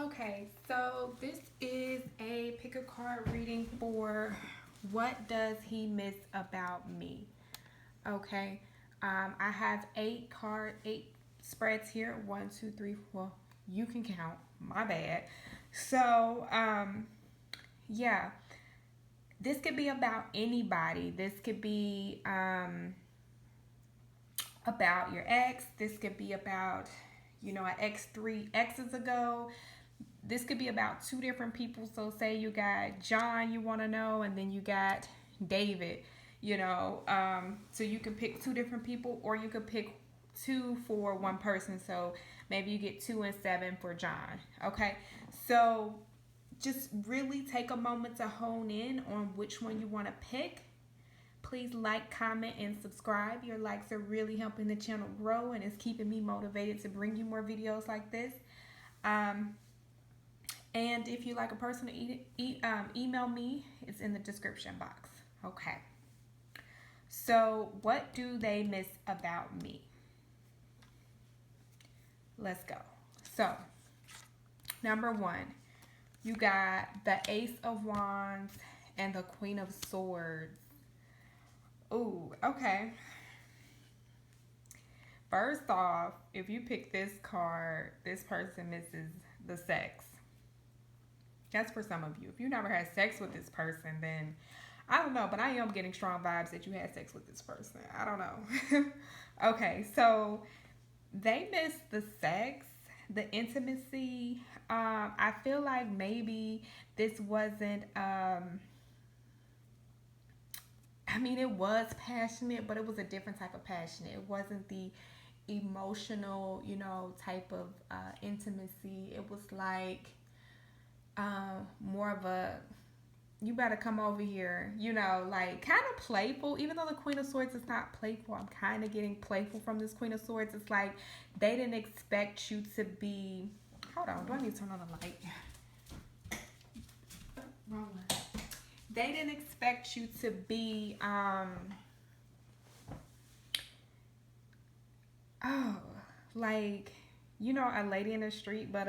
Okay, so this is a pick a card reading for what does he miss about me? Okay, I have eight spreads here. One, two, three. Well, you can count. My bad. So, yeah, this could be about anybody. This could be about your ex. This could be about, an ex three exes ago. This could be about two different people. So say you got John you want to know, and then you got David, so you can pick two different people, or you could pick two for one person. So maybe you get 2 and 7 for John. Okay, so just really take a moment to hone in on which one you want to pick. Please like, comment, and subscribe. Your likes are really helping the channel grow and it's keeping me motivated to bring you more videos like this. And if you like a person to email me, it's in the description box. Okay. So, what do they miss about me? Let's go. So, number one, you got the Ace of Wands and the Queen of Swords. Ooh, okay. First off, if you pick this card, this person misses the sex. That's for some of you. If you never had sex with this person, then I don't know, but I am getting strong vibes that you had sex with this person. I don't know. Okay, so they miss the sex, the intimacy. I feel like maybe this wasn't. It was passionate, but it was a different type of passionate. It wasn't the emotional, type of intimacy. It was like more of a you better come over here, like kind of playful. Even though the Queen of Swords is not playful, I'm kind of getting playful from this Queen of Swords. It's like they didn't expect you to be. Hold on, do I need to turn on the light? Wrong one. They didn't expect you to be, like, a lady in the street, but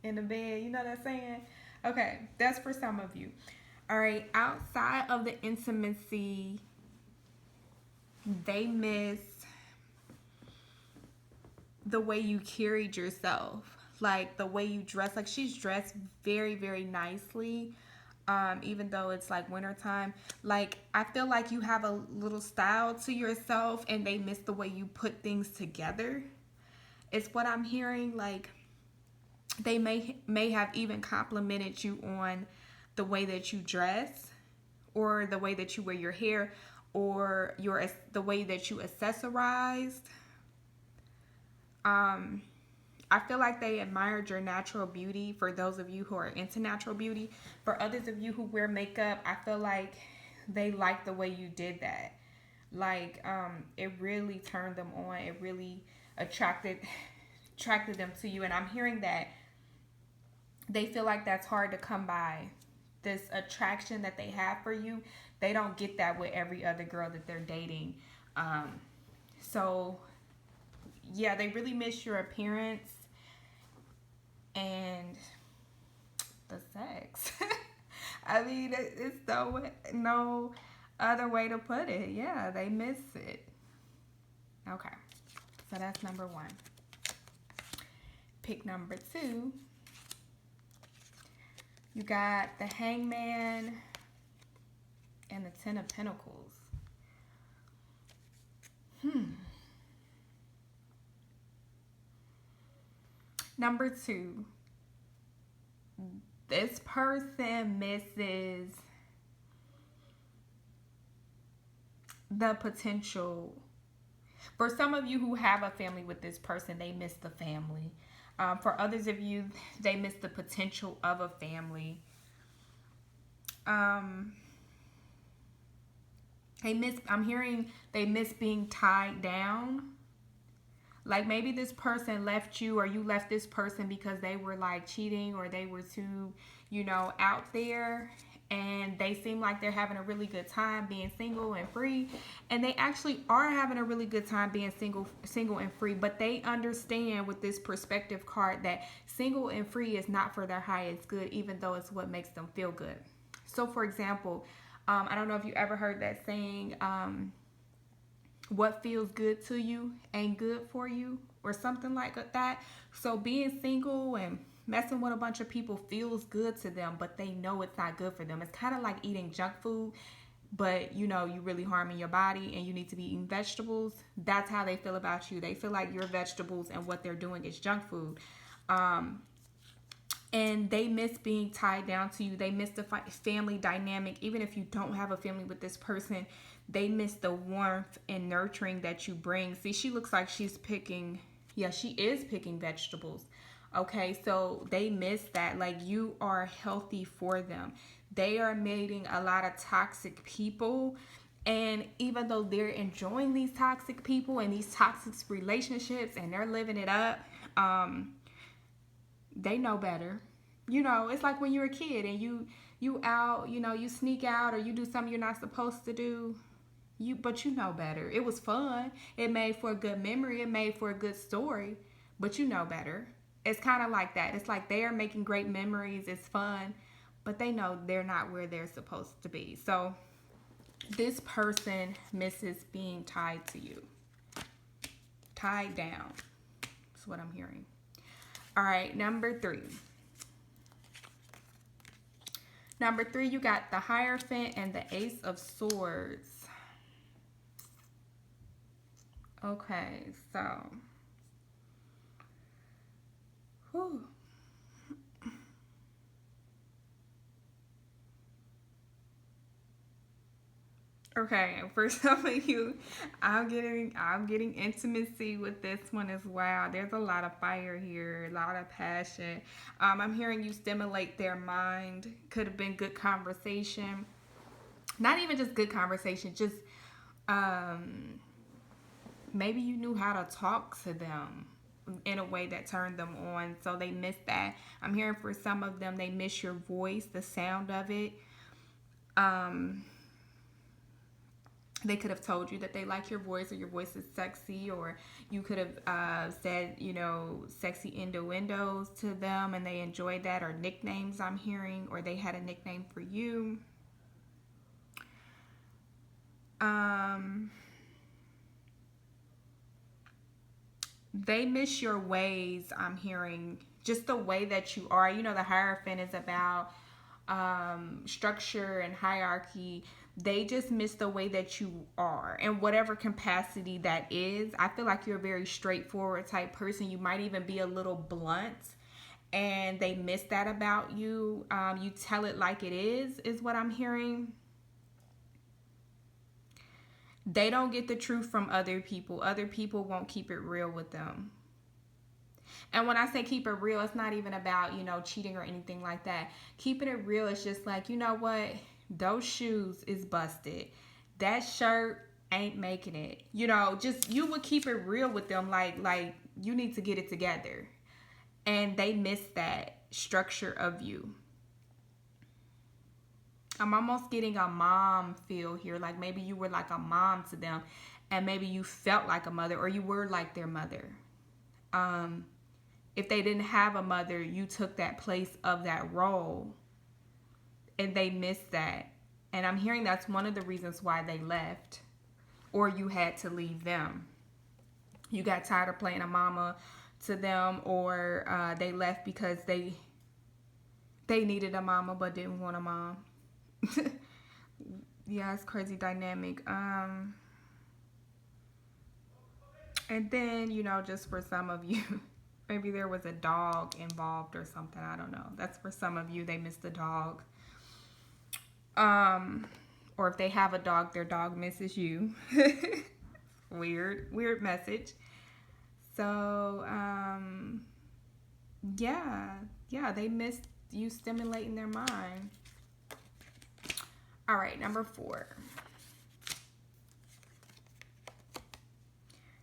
in the bed. You know what I'm saying? Okay, that's for some of you. All right, outside of the intimacy, they miss the way you carried yourself, like the way you dress. Like she's dressed very, very nicely. Even though it's like wintertime, like I feel like you have a little style to yourself and they miss the way you put things together. It's what I'm hearing. Like they may have even complimented you on the way that you dress, or the way that you wear your hair, or the way that you accessorized. I feel like they admired your natural beauty, for those of you who are into natural beauty. For others of you who wear makeup, I feel like they like the way you did that. Like it really turned them on. It really attracted them to you. And I'm hearing that they feel like that's hard to come by. This attraction that they have for you, they don't get that with every other girl that they're dating. So yeah, they really miss your appearance and the sex. It's no other way to put it. Yeah, they miss it. Okay, so that's number one. Pick number two. You got the Hangman and the Ten of Pentacles. Number two, this person misses the potential. For some of you who have a family with this person, they miss the family. For others of you, they miss the potential of a family. I'm hearing they miss being tied down. Like maybe this person left you, or you left this person because they were like cheating, or they were too, out there. and they seem like they're having a really good time being single and free, and they actually are having a really good time being single and free, but they understand with this perspective card that single and free is not for their highest good, even though it's what makes them feel good. So for example, I don't know if you ever heard that saying, what feels good to you ain't good for you, or something like that. So being single and messing with a bunch of people feels good to them, but they know it's not good for them. It's kind of like eating junk food, but you know you really harming your body and you need to be eating vegetables. That's how they feel about you. They feel like you're vegetables and what they're doing is junk food. And they miss being tied down to you. They miss the family dynamic. Even if you don't have a family with this person, they miss the warmth and nurturing that you bring. See, she looks like she's picking, yeah, she is picking vegetables. Okay, so they miss that. Like, you are healthy for them. They are meeting a lot of toxic people. And even though they're enjoying these toxic people and these toxic relationships and they're living it up, they know better. You know, it's like when you're a kid and you out, you know, you sneak out or you do something you're not supposed to do. But you know better. It was fun. It made for a good memory. It made for a good story. But you know better. It's kind of like that. It's like they are making great memories. It's fun. But they know they're not where they're supposed to be. So this person misses being tied to you. Tied down. That's what I'm hearing. All right, number 3. Number 3, you got the Hierophant and the Ace of Swords. Okay, so. Whew. Okay, for some of you, I'm getting intimacy with this one as well. There's a lot of fire here, a lot of passion. I'm hearing you stimulate their mind. Could have been good conversation. Not even just good conversation, just maybe you knew how to talk to them in a way that turned them on, so they miss that. I'm hearing for some of them, they miss your voice, the sound of it. They could have told you that they like your voice or your voice is sexy, or you could have said, you know, sexy innuendos to them and they enjoyed that, or nicknames I'm hearing, or they had a nickname for you. They miss your ways, I'm hearing. Just the way that you are. You know, the Hierophant is about structure and hierarchy. They just miss the way that you are in whatever capacity that is. I feel like you're a very straightforward type person. You might even be a little blunt, and they miss that about you. You tell it like it is what I'm hearing. They don't get the truth from other people. Other people won't keep it real with them. And when I say keep it real, it's not even about, you know, cheating or anything like that. Keeping it real is just like, you know what? Those shoes is busted. That shirt ain't making it. You know, just you would keep it real with them, like you need to get it together. And they miss that structure of you. I'm almost getting a mom feel here. Like maybe you were like a mom to them, and maybe you felt like a mother, or you were like their mother. If they didn't have a mother, you took that place of that role, and they missed that. And I'm hearing that's one of the reasons why they left, or you had to leave them. You got tired of playing a mama to them, or they left because they needed a mama but didn't want a mom. Yeah, it's crazy dynamic. And then, you know, just for some of you, maybe there was a dog involved or something. I don't know. That's for some of you. They missed the dog. Or if they have a dog, their dog misses you. Weird message. So, yeah, they missed you stimulating their mind. All right, number 4.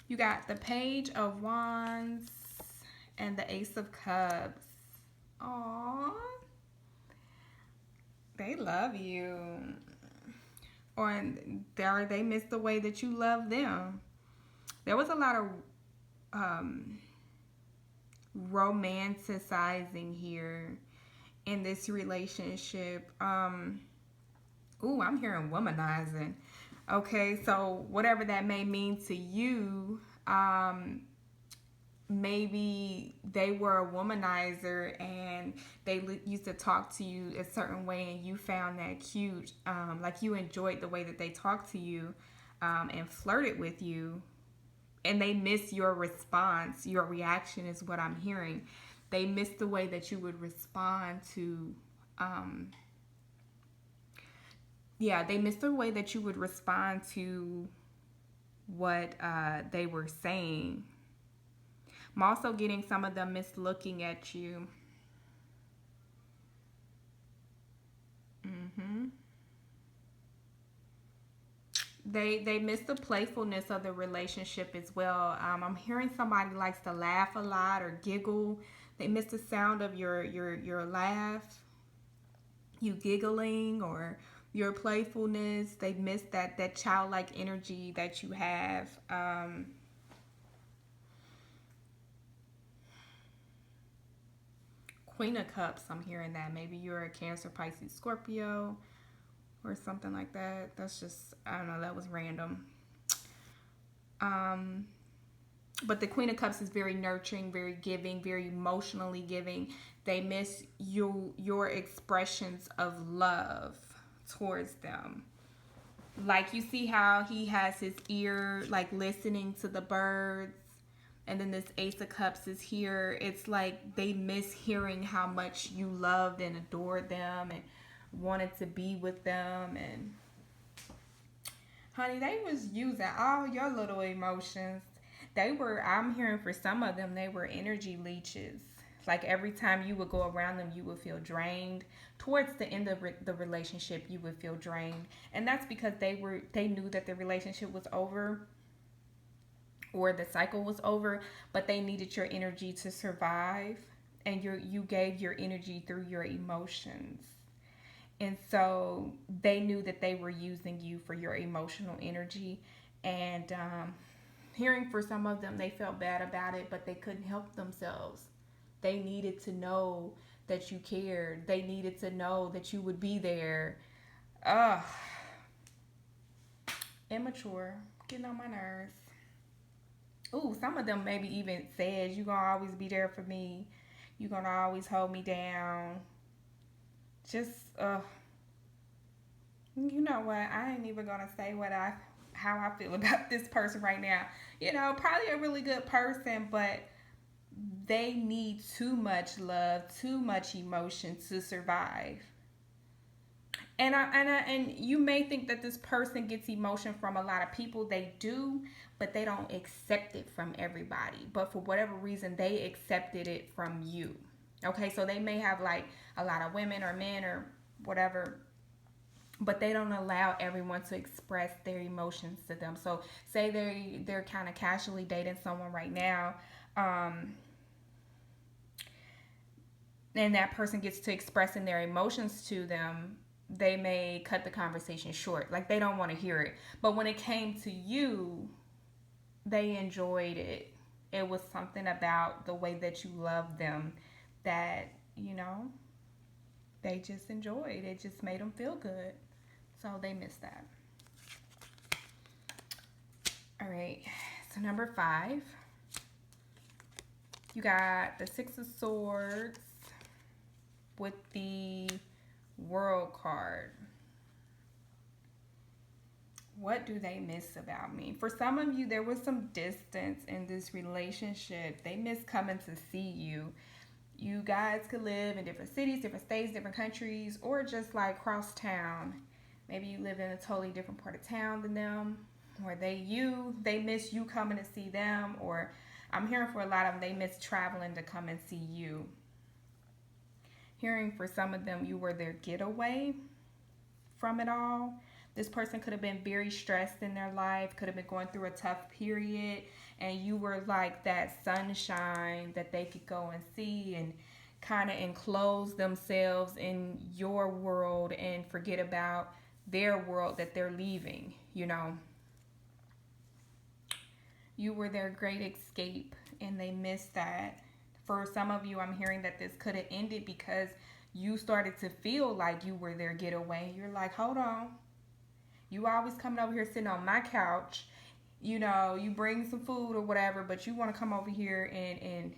You got the Page of Wands and the Ace of Cups. Aww. They love you. Or they miss the way that you love them. There was a lot of um, romanticizing here in this relationship. Ooh, I'm hearing womanizing. Okay, so whatever that may mean to you, maybe they were a womanizer and they used to talk to you a certain way and you found that cute. Like you enjoyed the way that they talked to you and flirted with you, and they miss your response. Your reaction is what I'm hearing. They miss the way that you would respond to they missed the way that you would respond to what they were saying. I'm also getting some of them mislooking at you. hmm they miss the playfulness of the relationship as well. I'm hearing somebody likes to laugh a lot or giggle. They miss the sound of your laugh, you giggling, or your playfulness. They miss that childlike energy that you have. Queen of Cups, I'm hearing that. Maybe you're a Cancer, Pisces, Scorpio, or something like that. That's just, I don't know, that was random. Um, but the Queen of Cups is very nurturing, very giving, very emotionally giving. They miss your expressions of love towards them. Like, you see how he has his ear like listening to the birds, and then this Ace of Cups is here. It's like they miss hearing how much you loved and adored them and wanted to be with them. And honey, they was using all your little emotions. They were, I'm hearing for some of them, they were energy leeches. Like every time you would go around them, you would feel drained. Towards the end of the relationship, you would feel drained, and that's because they knew that the relationship was over or the cycle was over, but they needed your energy to survive, and you gave your energy through your emotions. And so they knew that they were using you for your emotional energy. And hearing for some of them, they felt bad about it, but they couldn't help themselves. They needed to know that you cared. They needed to know that you would be there. Ugh, immature, getting on my nerves. Ooh, some of them maybe even says, "You gonna always be there for me. You gonna always hold me down." Just you know what? I ain't even gonna say how I feel about this person right now. You know, probably a really good person, but they need too much love, too much emotion to survive. And you may think that this person gets emotion from a lot of people. They do, but they don't accept it from everybody. But for whatever reason, they accepted it from you. Okay, so they may have like a lot of women or men or whatever, but they don't allow everyone to express their emotions to them. So say they're kind of casually dating someone right now, and that person gets to expressing their emotions to them, they may cut the conversation short. Like they don't want to hear it. But when it came to you, they enjoyed it. It was something about the way that you loved them that, you know, they just enjoyed. It just made them feel good. So they missed that. All right. So number 5, you got the 6 of Swords with the World card. What do they miss about me? For some of you, there was some distance in this relationship. They miss coming to see you. You guys could live in different cities, different states, different countries, or just like cross town. Maybe you live in a totally different part of town than them, or they miss you coming to see them, or I'm hearing for a lot of them, they miss traveling to come and see you. Hearing for some of them, you were their getaway from it all. This person could have been very stressed in their life, could have been going through a tough period, and you were like that sunshine that they could go and see and kind of enclose themselves in your world and forget about their world that they're leaving. You were their great escape and they missed that. For some of you, I'm hearing that this could have ended because you started to feel like you were their getaway. You're like, hold on. You always coming over here sitting on my couch. You bring some food or whatever, but you want to come over here and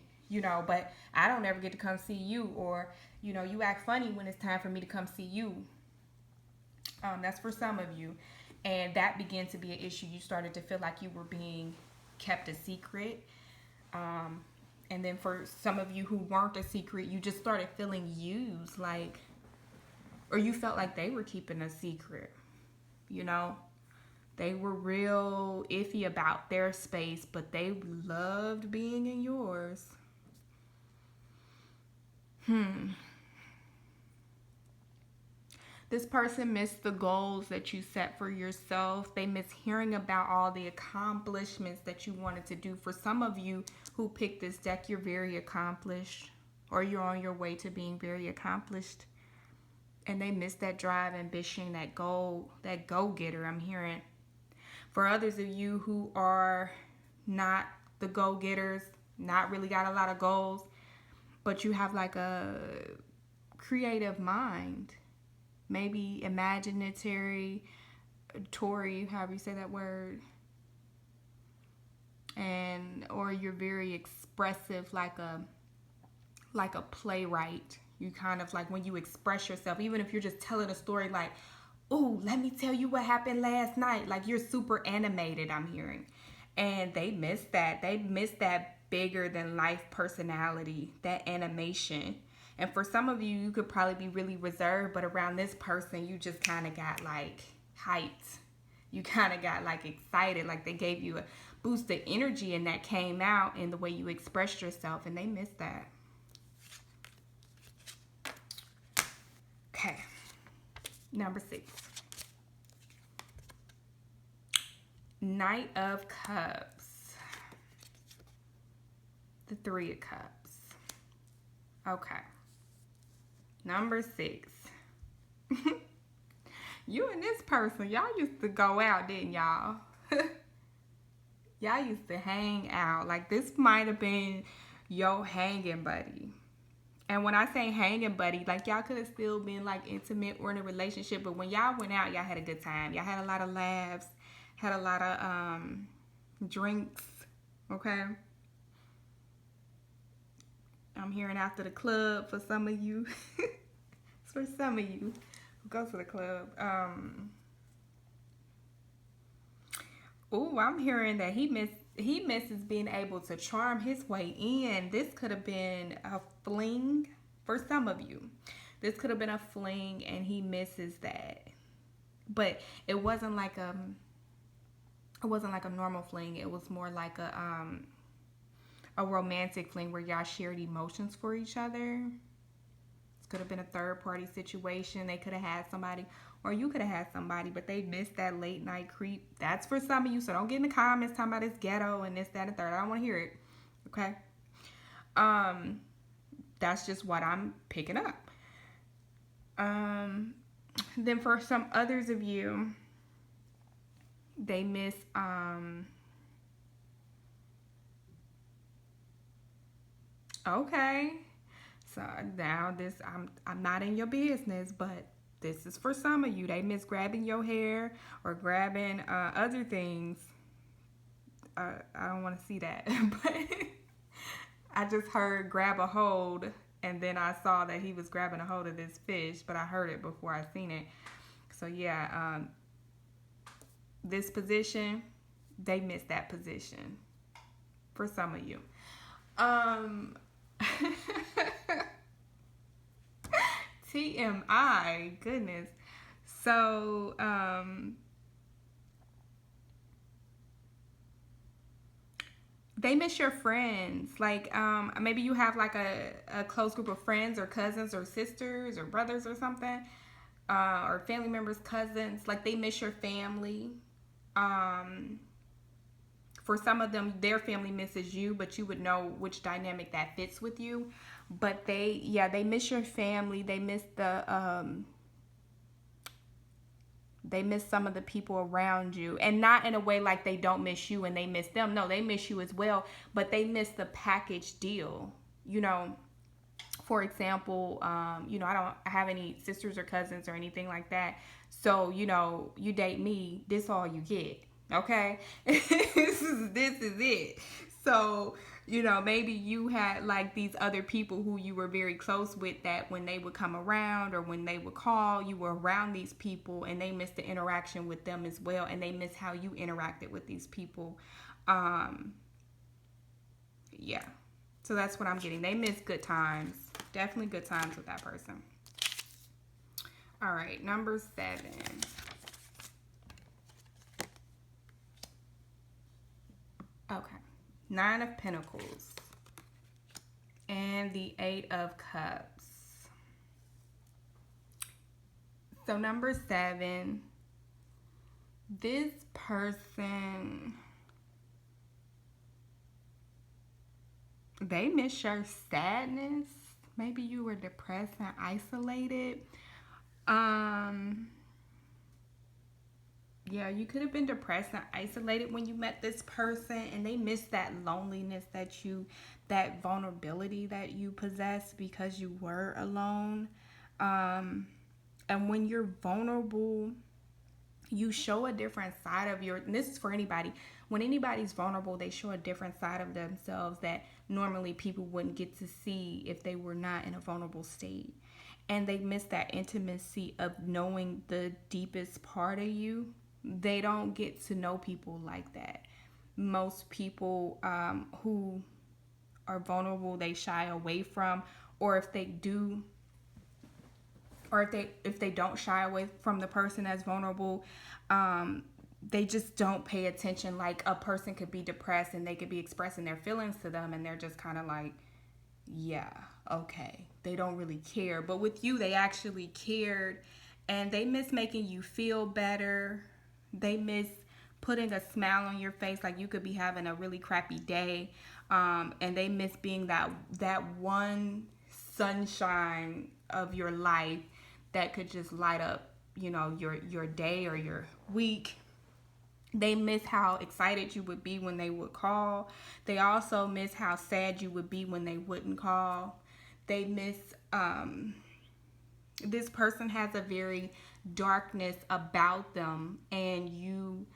but I don't ever get to come see you. Or, you act funny when it's time for me to come see you. That's for some of you. And that began to be an issue. You started to feel like you were being kept a secret. And then for some of you who weren't a secret, you just started feeling used, or you felt like they were keeping a secret. They were real iffy about their space, but they loved being in yours. This person missed the goals that you set for yourself. They miss hearing about all the accomplishments that you wanted to do. For some of you who picked this deck, you're very accomplished, or you're on your way to being very accomplished. And they missed that drive, ambition, that goal, that go-getter, I'm hearing. For others of you who are not the go-getters, not really got a lot of goals, but you have like a creative mind, maybe imaginatory, Tory, however you say that word, or you're very expressive, like a playwright. You kind of like when you express yourself, even if you're just telling a story like, oh, let me tell you what happened last night. Like you're super animated, I'm hearing. And they missed that. They missed that bigger than life personality, that animation. And for some of you, you could probably be really reserved, but around this person, you just kind of got like hyped. You kind of got like excited, like they gave you a boost of energy, and that came out in the way you expressed yourself, and they missed that. Okay, number 6. Knight of Cups. The 3 of Cups. Okay. Number 6. You and this person, y'all used to go out, didn't y'all? Y'all used to hang out. Like this might have been your hanging buddy. And when I say hanging buddy, like y'all could have still been like intimate or in a relationship, but when y'all went out, y'all had a good time. Y'all had a lot of laughs, had a lot of drinks, okay? I'm hearing after the club for some of you. It's for some of you who go to the club. I'm hearing that he misses being able to charm his way in. This could have been a fling for some of you. This could have been a fling, and he misses that. But it wasn't like a normal fling. It was more like a romantic fling where y'all shared emotions for each other. This could have been a third party situation. They could have had somebody, or you could have had somebody, but they missed that late night creep. That's for some of you, so don't get in the comments talking about it's ghetto and this, that, and third. I don't want to hear it. Okay? That's just what I'm picking up. Then for some others of you, they miss okay. So now this, I'm not in your business, but this is for some of you. They miss grabbing your hair or grabbing other things. I don't want to see that, but I just heard grab a hold, and then I saw that he was grabbing a hold of this fish, but I heard it before I seen it. So yeah, this position, they missed that position for some of you. TMI, goodness. So, they miss your friends. Like, maybe you have like a close group of friends or cousins or sisters or brothers or something, or family members, cousins. Like, they miss your family. For some of them, their family misses you, but you would know which dynamic that fits with you. But they miss your family. They miss some of the people around you, and not in a way like they don't miss you and they miss them. No, they miss you as well, but they miss the package deal. You know, for example, I don't have any sisters or cousins or anything like that. So, you date me, this all you get. Okay? This is it. So, maybe you had like these other people who you were very close with, that when they would come around or when they would call, you were around these people and they missed the interaction with them as well, and they miss how you interacted with these people. Yeah. So that's what I'm getting. They miss good times. Definitely good times with that person. All right, number 7. Okay. 9 of Pentacles and the 8 of Cups. So number 7, this person, they miss your sadness. Maybe you were depressed and isolated. Yeah, you could have been depressed and isolated when you met this person, and they miss that loneliness that vulnerability that you possess because you were alone. And when you're vulnerable, you show a different side of and this is for anybody. When anybody's vulnerable, they show a different side of themselves that normally people wouldn't get to see if they were not in a vulnerable state. And they miss that intimacy of knowing the deepest part of you. They don't get to know people like that. Most people who are vulnerable, they shy away from, or if they do, or if they don't shy away from the person that's vulnerable, they just don't pay attention. Like, a person could be depressed and they could be expressing their feelings to them, and they're just kind of like, yeah, okay. They don't really care. But with you, they actually cared, and they miss making you feel better. They miss putting a smile on your face. Like, you could be having a really crappy day, and they miss being that one sunshine of your life that could just light up, your day or your week. They miss how excited you would be when they would call. They also miss how sad you would be when they wouldn't call. They miss, this person has a very darkness about them, and you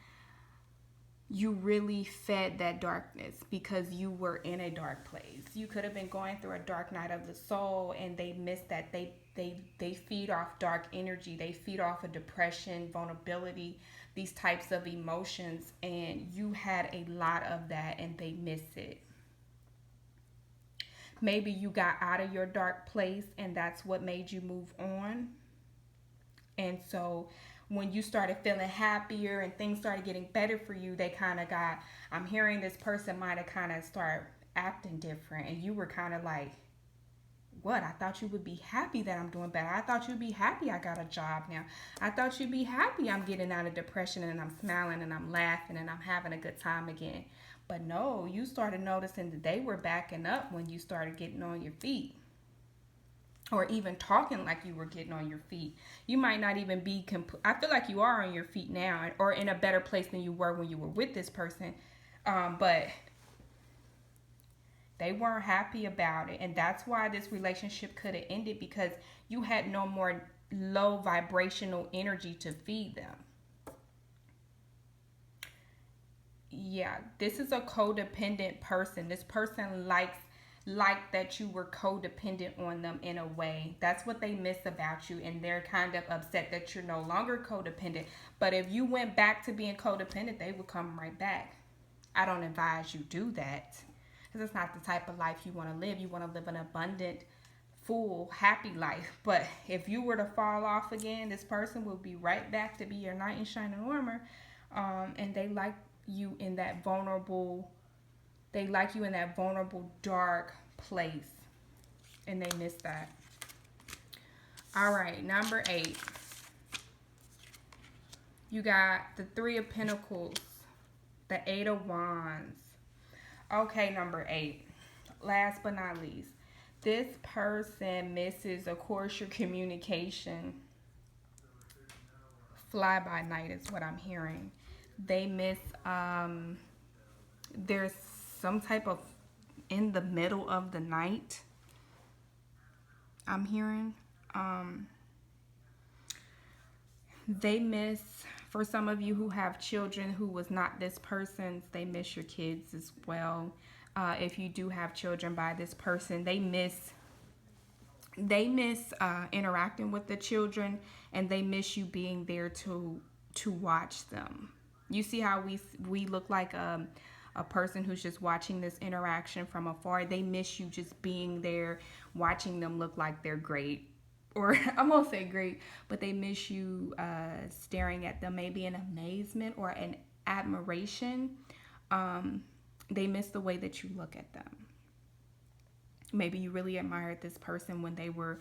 really fed that darkness because you were in a dark place. You could have been going through a dark night of the soul, and they miss that. They feed off dark energy. They feed off of depression, vulnerability, these types of emotions, and you had a lot of that, and they miss it. Maybe you got out of your dark place, and that's what made you move on. And so when you started feeling happier and things started getting better for you, they kind of I'm hearing this person might have kind of started acting different, and you were kind of like, what? I thought you would be happy that I'm doing better. I thought you'd be happy I got a job now. I thought you'd be happy I'm getting out of depression and I'm smiling and I'm laughing and I'm having a good time again. But no, you started noticing that they were backing up when you started getting on your feet, or even talking like you were getting on your feet. You might not even be I feel like you are on your feet now, or in a better place than you were when you were with this person. But they weren't happy about it. And that's why this relationship could have ended, because you had no more low vibrational energy to feed them. Yeah, this is a codependent person. This person likes that you were codependent on them in a way. That's what they miss about you, and they're kind of upset that you're no longer codependent. But if you went back to being codependent, they would come right back. I don't advise you do that, because it's not the type of life you want to live. You want to live an abundant, full, happy life. But if you were to fall off again, this person will be right back to be your knight in shining armor. And they like you in that vulnerable, dark place, and they miss that. All right, number 8. You got the 3 of Pentacles, the 8 of Wands. Okay, number 8. Last but not least, This person misses, of course, your communication. Fly by night is what I'm hearing. They miss, there's some type of in the middle of the night, I'm hearing. Um, they miss, for some of you who have children who was not this person's, they miss your kids as well. If you do have children by this person, they miss interacting with the children, and they miss you being there to watch them. You see how we look like a person who's just watching this interaction from afar. They miss you just being there, watching them look like they're great, or I won't say great, but they miss you staring at them, maybe in amazement or an admiration. Um, they miss the way that you look at them. Maybe you really admired this person when they were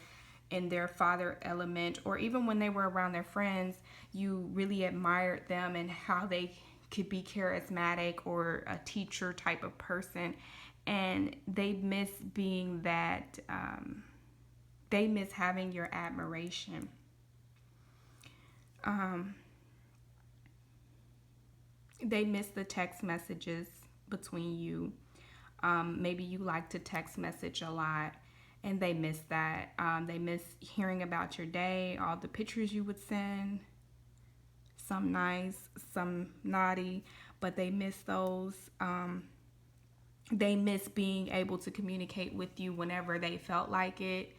in their father element, or even when they were around their friends. You really admired them and how they could be charismatic or a teacher type of person, and they miss being that. They miss having your admiration. Um, they miss the text messages between you. Maybe you like to text message a lot, and they miss that. They miss hearing about your day, all the pictures you would send, some nice, some naughty, but they miss those. They miss being able to communicate with you whenever they felt like it.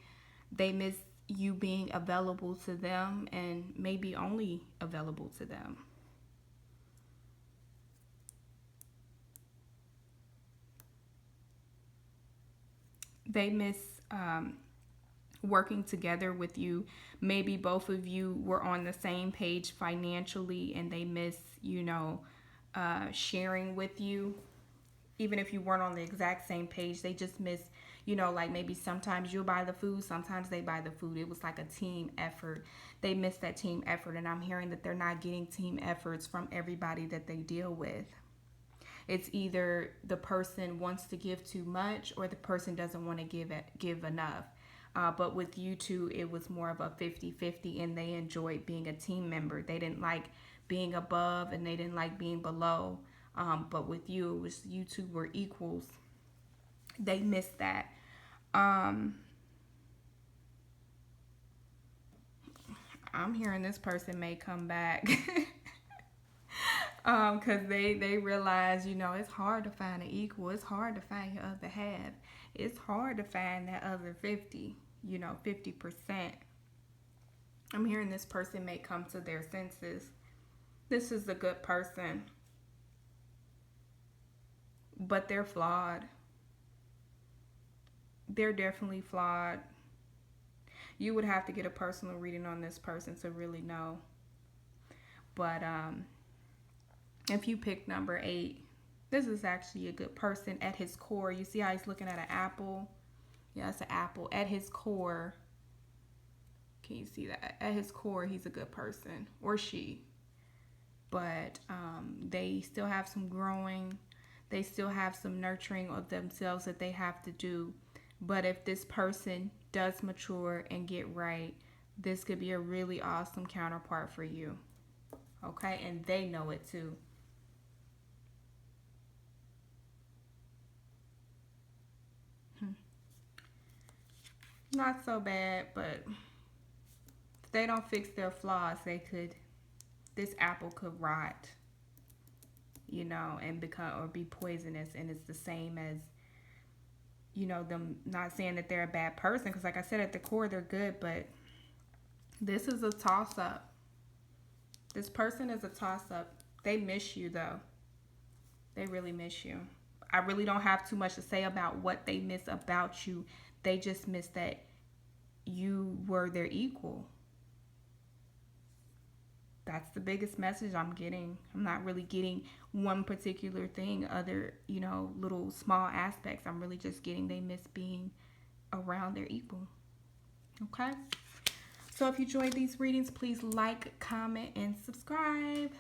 They miss you being available to them, and maybe only available to them. They miss working together with you. Maybe both of you were on the same page financially, and they miss, sharing with you. Even if you weren't on the exact same page, they just miss, like maybe sometimes you'll buy the food, sometimes they buy the food. It was like a team effort. They miss that team effort, and I'm hearing that they're not getting team efforts from everybody that they deal with. It's either the person wants to give too much, or the person doesn't want to give enough. But with you two, it was more of a 50-50, and they enjoyed being a team member. They didn't like being above, and they didn't like being below. But with you, it was you two were equals. They missed that. Um, I'm hearing this person may come back. Because they realize, it's hard to find an equal. It's hard to find your other half. It's hard to find that other 50, 50%. I'm hearing this person may come to their senses. This is a good person, but they're flawed. They're definitely flawed. You would have to get a personal reading on this person to really know. But if you pick number 8, this is actually a good person at his core. You see how he's looking at an apple? Yeah, it's an apple. At his core, can you see that? At his core, he's a good person, or she. But they still have some growing. They still have some nurturing of themselves that they have to do. But if this person does mature and get right, this could be a really awesome counterpart for you. Okay? And they know it too. Not so bad, but if they don't fix their flaws, this apple could rot, and become or be poisonous. And it's the same as, them not saying that they're a bad person, because like I said, at the core, they're good, but this is a toss up. This person is a toss up. They miss you, though. They really miss you. I really don't have too much to say about what they miss about you. They just miss that you were their equal. That's the biggest message I'm getting. I'm not really getting one particular thing, other, little small aspects. I'm really just getting they miss being around their equal. Okay? So if you enjoyed these readings, please like, comment, and subscribe.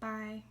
Bye.